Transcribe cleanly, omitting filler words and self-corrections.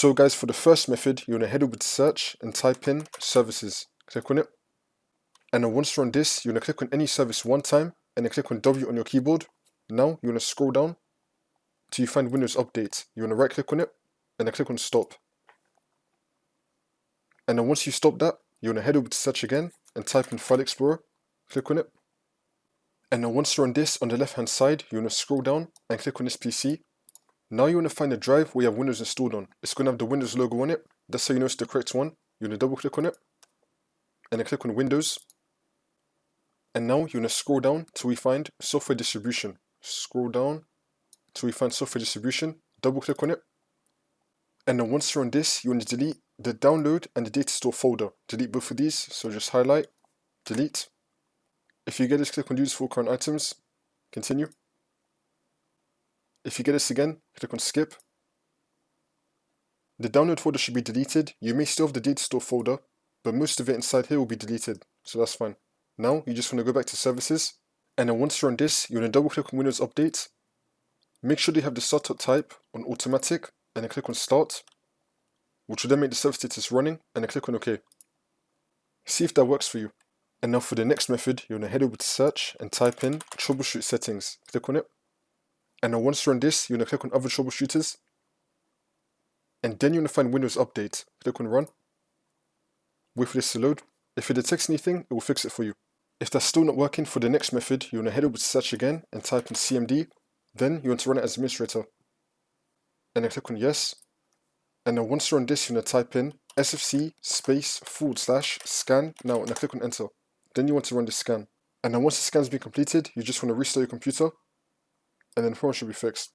So guys, for the first method, you want to head over to search and type in services. Click on it. And then once you're on this, you want to click on any service one time and then click on W on your keyboard. Now you want to scroll down till you find Windows Update. You want to right click on it and then click on stop. And then once you stop that, you want to head over to search again and type in File Explorer. Click on it. And then once you're on this, on the left hand side, you want to scroll down and click on this PC. Now you want to find the drive where you have Windows installed on. It's going to have the Windows logo on it. That's how you know it's the correct one. You want to double click on it and then click on Windows. And now you want to scroll down till we find software distribution. Scroll down till we find software distribution. Double click on it. And then once you're on this, you want to delete the download and the data store folder. Delete both of these. So just highlight, delete. If you get this, click on use for current items. Continue. If you get this again, click on skip. The download folder should be deleted. You may still have the data store folder, but most of it inside here will be deleted. So that's fine. Now you just want to go back to services. And then once you're on this, you want to double click on Windows Update. Make sure you have the startup type on automatic and then click on start, which will then make the service status running, and then click on OK. See if that works for you. And now for the next method, you want to head over to search and type in troubleshoot settings. Click on it. And then once you're on this, you want to click on other troubleshooters. And then you want to find Windows Update. Click on run. Wait for this to load. If it detects anything, it will fix it for you. If that's still not working for the next method, you want to head over to search again and type in CMD. Then you want to run it as administrator. And then click on yes. And then once you're on this, you want to type in sfc /scan now and then click on enter. Then you want to run the scan. And then once the scan's been completed, you just want to restart your computer. And then the problem should be fixed.